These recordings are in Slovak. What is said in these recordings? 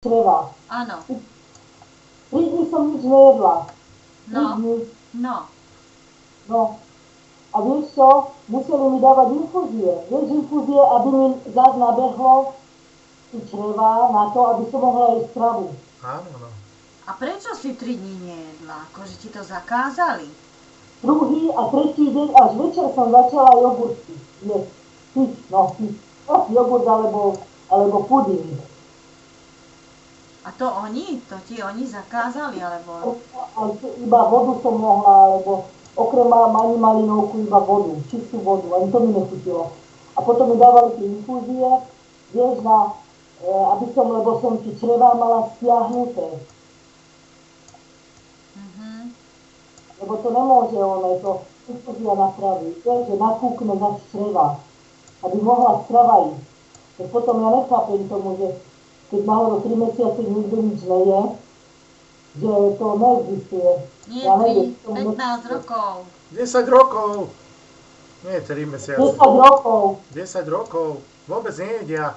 čreva. Áno. 3 dní som nič nejedla. 3 No. dní. No. No. A vieš čo? Museli mi dávať infúzie. Vieš, infúzie, aby mi zás nabehlo čreva na to, aby som mohla jesť stravu. Áno, no. A prečo si 3 dní nejedla? Akože ti to zakázali? Druhý a tretí deň až večer som začala jogurty jesť. Piť, no piť. Jogurt alebo puding. A to oni? To ti oni zakázali, alebo? Iba vodu som mohla, alebo okrem ani malinovku, iba vodu, čistú vodu, ani to mi nechutilo. A potom mi dávali tie infúzie, vieš, aby som, lebo som ti črevá mala stiahnuté. Lebo to nemôže to infúzia napraviť, vieš, že nakúkne za čreva, aby mohla strava ísť. Tak potom ja nechápem tomu, že keď náhodou 3 mesiace nikto nič neje, že to neexistuje. Nie, Ja 15 rokov. 10 rokov. Nie 3 mesiace. 10 rokov. 10 rokov. Vôbec nejedia.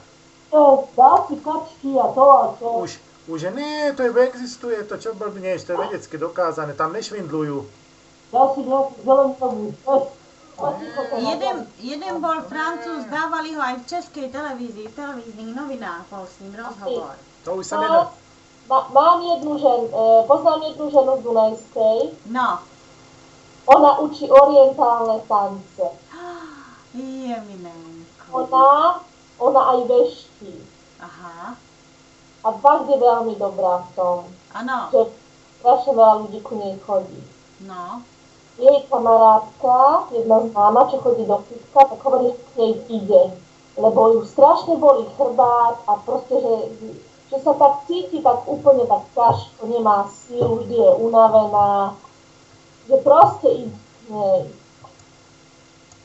Dá si kačky a to a to. Už nie, to existuje, to čo blbneš, to je vedecky dokázané, tam nešvindlujú. Dá si nejaký zelenový test. Jeden bol Francúz, dávali ho aj v českej televízii, v televíznych novinách bol s ním rozhovor. To už sa nedá. Poznám jednu ženu z Dunajskej. No. Ona učí orientálne tance. Jeminenko. Ona aj veští. Aha. A fakt je veľmi dobrá v tom. Áno. Že strašne veľa ľudí ku nej chodí. No. Jej kamarátka, jedna známa, čo chodí do fitka, tak hovorí, že k nej ide. Lebo ju strašne bolí chrbát a proste, že sa tak cíti tak úplne tak ťažko, nemá sílu, vždy je unavená. Že proste ide k nej.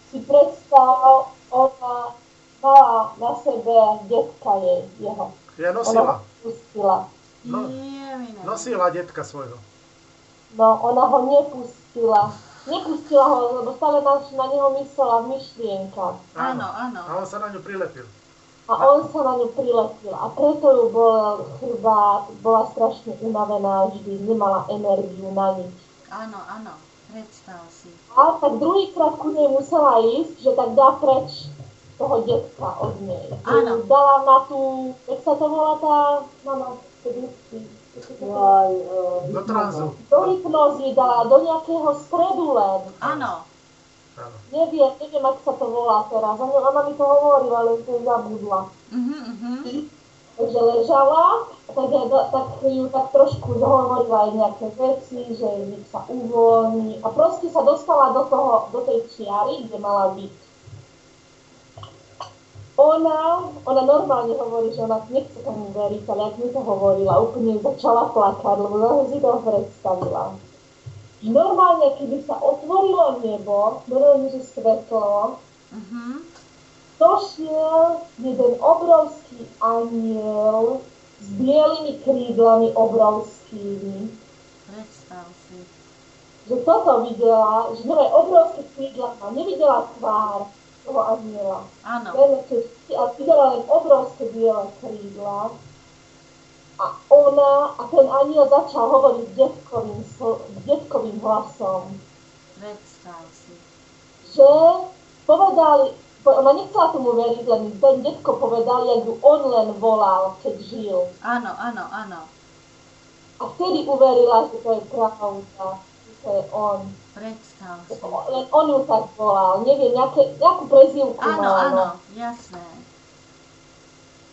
Si predstav, ona mala na sebe detka jeho. Ja nosila. Ona ho pustila. Nosila detka svojho. No, ona ho nepustila. Nepustila ho, lebo stále na neho myslela v myšlienkach. Áno. A on sa na ňu prilepil. A on sa na ňu prilepil. A preto ju bolel chrbát, bola strašne unavená vždy, nemala energiu na nič. Áno, predstav si. A tak druhýkrát ku nej musela ísť, že tak dá preč toho detka od nej. Áno. Dala na tú, jak sa to volá tá mama, do tranzu. Do hypnózy dala, do nejakého stredu len. Áno. Neviem, ako sa to volá teraz. Ona mi to hovorila, len to zabudla. Takže ležala, tak ju tak trošku hovorila aj nejaké veci, že nech sa uvoľní. A proste sa dostala do tej čiary, kde mala byť. Ona normálne hovorí, že ona nechce tomu veriť, ale ak mi to hovorila, úplne začala plakať, lebo zase si to predstavila. Normálne, keby sa otvorilo nebo, normálne, že svetlo, došiel jeden obrovský aniel s bielými krídlami obrovskými. Predstav si. Že toto videla, že nové obrovské krídla, a nevidela tvár toho aniela. Áno. A videla len obrovské biele krídla. A ten aniel začal hovoriť detkovým hlasom. Predstav si. Že povedali, ona nechcela tomu veriť, len ten detko povedal, jak ju on len volal, keď žil. Áno. A vtedy uverila, že to je pravda, že to je on. Predstav si. Len on ju tak volal, neviem, nejakú prezývku mal. Áno, jasné.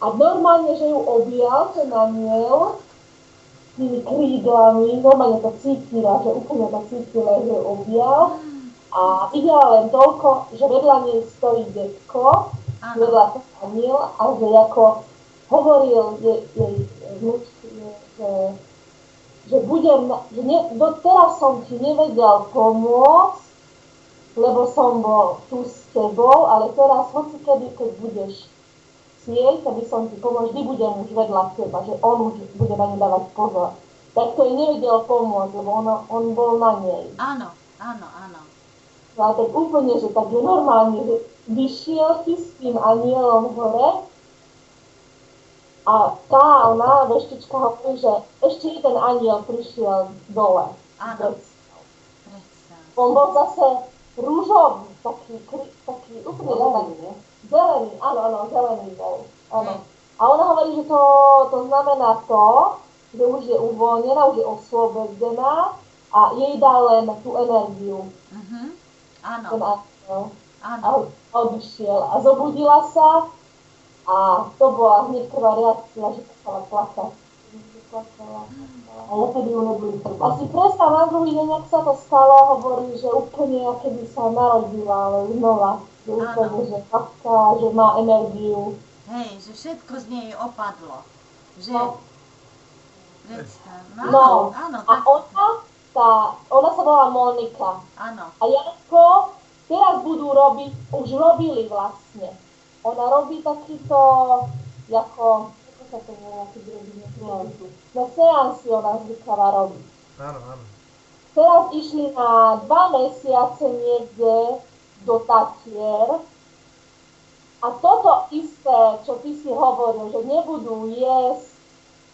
A normálne, že ju objal ten aniel s tými krídlami, normálne to cítila, že úplne to cítila, že ju objal. A videla len toľko, že vedľa nej stojí detko, vedľa ten aniel, a že ako hovoril jej vnúčky, že doteraz som ti nevedel pomôcť, lebo som bol tu s tebou, ale teraz hoci kedy, keď budeš chcieť, aby som ti pomohol, vždy budem už vedľa teba, že on už bude na ňu dávať pozor. Tak to jej nevedel pomôcť, lebo on bol na nej. Áno. No a tak úplne, že tak je normálne, že vyšiel si s tým anielom hore A ona, veštička, hovorí, že ešte jeden aniel prišiel dole. Áno. Predstav. On bol zase rúžový, taký úplne zelený, áno, zelený bol. Áno. A ona hovorí, že to znamená to, že už je uvoľnená, už je oslobodená a jej dá len tú energiu. Áno. Ten aniel. Áno. A odišiel a zobudila sa a to bola hneď prvá reakcia, že chcela plakať. A odtedy ju neboli A chrbát. si predstav, na druhý deň, ak sa to stalo, hovorí, že úplne, ako keby sa narodila, ale znova. Že úplne, že ľahká, že má energiu. Hej, že všetko z nej opadlo. Že... No. Predstav. No, Áno, a tak. ona sa volá Monika. Áno. A Janko teraz budú robiť, už robili vlastne. Ona robí takýto, ako sa to volá, keď robí seansy. No seansy ona zvykala robiť. Áno, áno. Teraz išli na 2 mesiace niekde do Tatier. A toto isté, čo ty si hovoril, že nebudú jesť,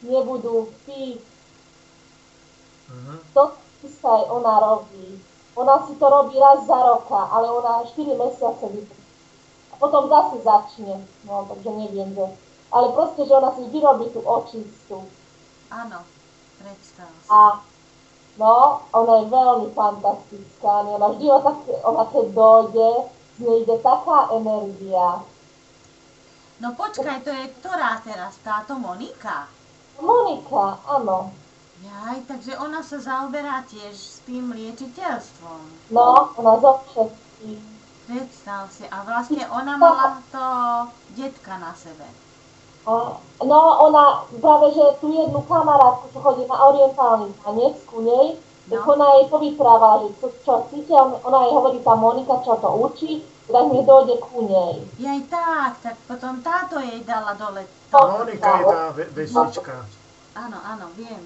nebudú piť, to isté aj ona robí. Ona si to robí raz za roka, ale ona 4 mesiace vypí. A potom zase začne, no takže neviem, že... Ale proste, že ona si vždy robí tú očistu. Áno, predstav si. A no, ona je veľmi fantastická. Ona vždy, ona keď dojde, z nej ide taká energia. No počkaj, to je ktorá teraz? Táto Monika? Monika, áno. Jaj, takže ona sa zaoberá tiež s tým liečiteľstvom. No, ona zo všetkých. Predstav si. A vlastne ona mala to detka na sebe. No, ona práve, že tú jednu kamarátku, čo chodí na orientálny tanec ku nej, tak ona jej povyprávala, že čo cíti, ona jej hovorí tá Monika, čo to učí, tak mi dojde ku nej. Jaj, tak potom táto jej dala dole. Monika je tá veštička. Áno, viem.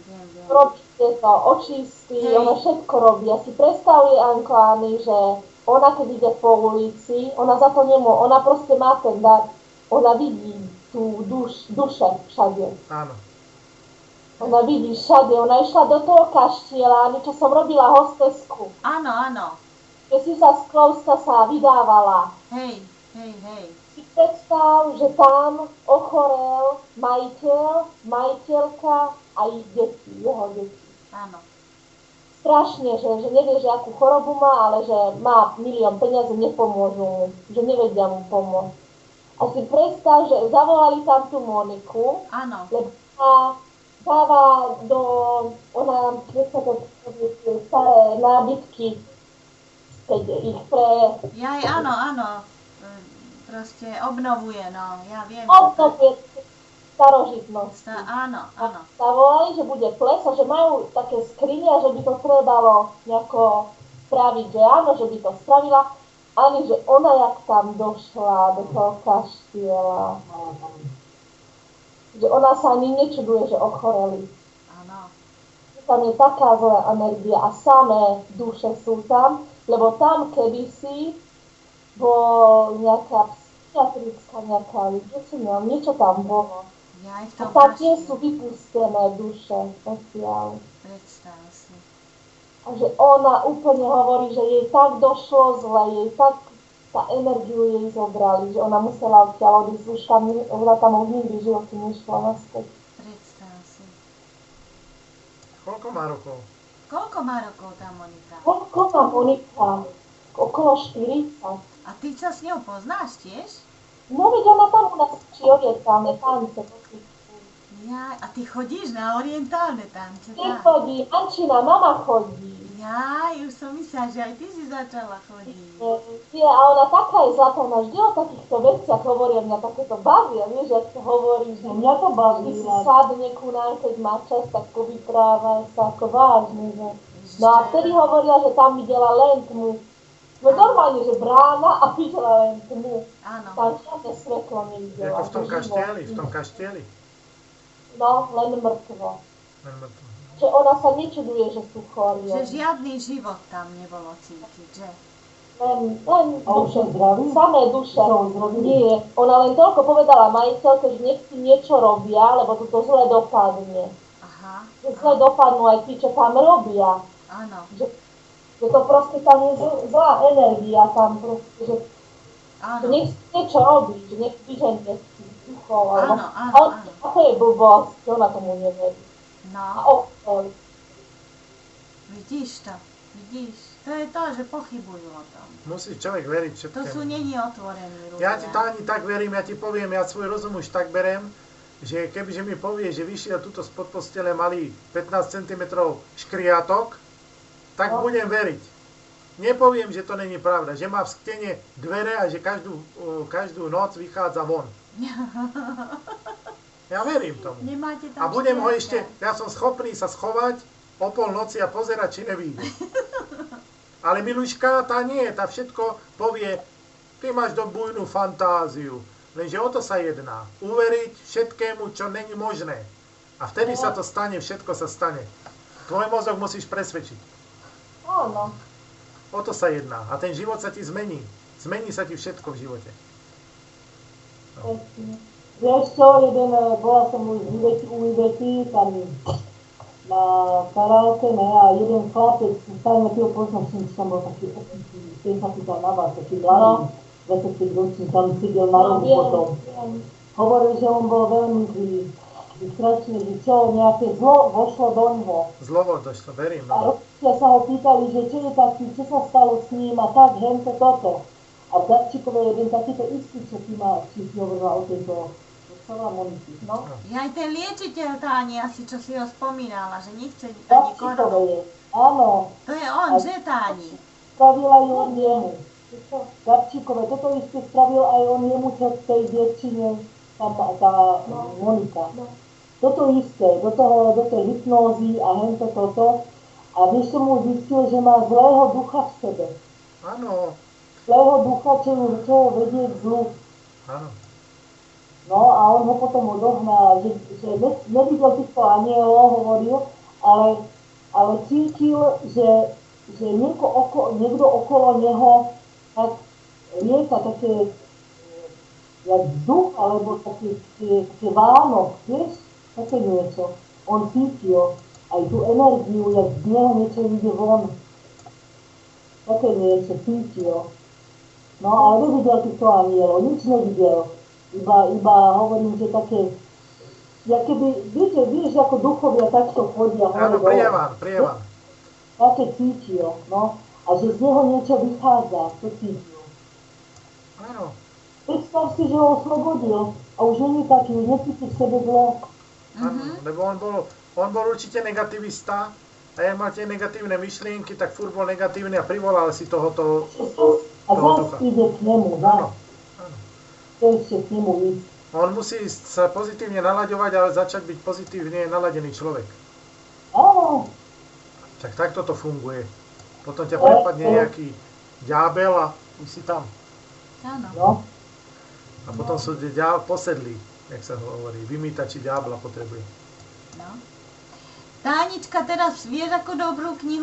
Robí tieto očisty, ona všetko robí. Ja si predstavujem, Anko, Ani, že ona keď ide po ulici, ona za to nemôže, ona proste má ten dar, ona vidí tú duše všade. Áno. Ona vidí všade, ona išla do toho kaštieľa, Ani, čo som robila hostesku. Áno. Keď si sa z Klauska sa vydávala. Hej. Si predstav, že tam ochorel majiteľka a ich deti, jeho deti. Áno. Strašne, že nevie, že akú chorobu má, ale že má milión peniazí, nepomôžu mu, že nevedia mu pomôcť. A si predstav, že zavolali tam tú Moniku, Áno. lebo sa dáva do, ona, keď sa to tie staré nábytky, keď ich Jaj, áno. Proste obnovuje, no, ja viem. obnovuje starožitnosť. Áno. Sa volali, že bude ples a že majú také skrine, že by to trebalo nejako spraviť, že áno, že by to spravila. Ani, že ona jak tam došla do toho kaštieľa, že ona sa ani nečuduje, že ochoreli. Áno. Tam je taká zlá energia a samé duše sú tam, lebo tam kedysi bol nejaká psychiatrická nejaká liečenia, niečo tam bolo. Jaj, v A tom tam tie kaštieľu. sú vypustené duše odtiaľ. Predstav si. A že ona úplne hovorí, že jej tak došlo zle, jej tak tá energiu jej zobrali, že ona musela odtiaľ odísť, už tam, ona tam už nikdy v živote nešla naspäť. Predstav si. Koľko má rokov? Koľko má rokov tá Monika? Koľko má Monika? Okolo 40. A ty sa s ňou poznáš tiež? No veď ona tam u nás učí orientálne tance. Jaj, a ty chodíš na orientálne tance, tak? Nechodí, Ančina mama chodí. Jaj, už som myslela, že aj ty si začala chodiť. A ona taká je zlatá, ona vždy o takýchto veciach hovorí, mňa takéto baví, a vieš, jak to hovorí, že Mňa to baví. ty si sadne ku nám, keď má čas, tak povypráva sa ako vážne, že... No a vtedy hovorila, že tam videla len tmu. No normálne, že brána a videla len tmu. Áno. Tam žiadne svetlo nevidela. Ako v tom že kaštieli? život. V tom kaštieli? No, len mŕtvo. Len mŕtvo. Že ona sa nečuduje, že sú chorí. Že žiadny život tam nebolo cítiť, že? len A už je zdravý? samé duše. Čo on zrobil? Nie, ona len toľko povedala majiteľke, že nech si niečo robia, lebo to zle dopadne. Aha, Že zle dopadnú aj tí, čo tam robia. áno, Že to proste tam je zlá energia, tam proste, že áno. nech si niečo robí, že nech vyženie z tých duchov. Áno, áno, áno. A to je blbosť, že ona tomu neverí. A No, vidíš to, vidíš. To je to, že pochybujú o tom. Musí človek veriť To sú všetkému. není otvorení ľudia. Ja ti to ani tak verím, ja ti poviem, ja svoj rozum už tak berem, že kebyže mi povie, že vyšiel tuto spod postele malý 15 cm škriatok, tak budem veriť. Nepoviem, že to není pravda, že má v stene dvere a že každú noc vychádza von. Ja verím tomu. Nemáte tam A budem ho škriatka. ešte, ja som schopný sa schovať o polnoci a pozerať, či nevíde. Ale Miluška, tá nie, tá všetko povie, ty máš do bujnú fantáziu. Lenže o to sa jedná. Uveriť všetkému, čo není možné. A vtedy sa to stane, všetko sa stane. Tvoj mozog musíš presvedčiť. áno. O to sa jedná. A ten život sa ti zmení. Zmení sa ti všetko v živote. Vieš čo, bola som u Ivety, tam na karaoke, ne, a jeden chlapec, stále ma tým poznám, som tam bol taký opitý, ten sa pýtal na vás, taký mladý, 25 ročný, tam sedel na rohu potom. Hovoril, že on bol veľmi strašný, že čo, nejaké zlo vošlo do ňoho. Zlovo došlo, verím. A No. rodičia sa ho pýtali, že čo je taký, čo sa stalo s ním a tak, hento, toto. A v Darčíkove je jeden takýto istý, čo ty si hovorila o tejto Moniky, no. Ja aj ten liečiteľ Táni asi, čo si ho spomínala, že nechce ani Darčíkove koronu. je, áno. To je on, že Táni? Spravil aj on jemu. Gabčíkové, toto isté spravil aj on jemu, čo tej dievčine, tá Monika. Toto isté, do tej hypnózy a hento toto. A vieš, som mu zistil, že má zlého ducha v sebe. Áno, Zlého ducha, čo ho vedie k zlu. áno. No a on ho potom odohnal, že nevidel týchto anielov, hovoril, ale cítil, že niekto okolo neho tak lieta také jak vzduch, alebo také Vánok, vieš, také niečo. On cítil aj tú energiu, jak z neho niečo ide von. Také niečo cítil. No ale nevidel týchto anielov, nič nevidel. Iba hovorím, že také, ja keby, vieš, ako duchovia takto chodia. Áno, prievan. Také cítil, no. A že z neho niečo vychádza, to cítil. Áno. Predstav si, že ho oslobodil a už nie je taký, necíti v sebe zlo. Áno, lebo on bol určite negativista a jak mal tie negatívne myšlienky, tak furt bol negatívny a privolal si tohoto A toho zás ducha. ide k nemu, Áno, áno. to ešte k nemu ísť. On musí sa pozitívne nalaďovať, ale začať byť pozitívne naladený človek. Áno, Tak takto to funguje. Potom ťa prepadne nejaký ďábel a už si tam. Áno. no. A potom sú posedlí, jak sa hovorí. Vymýtači ďábla potrebuje. No. Tánička, teraz vieš ako dobrú knihu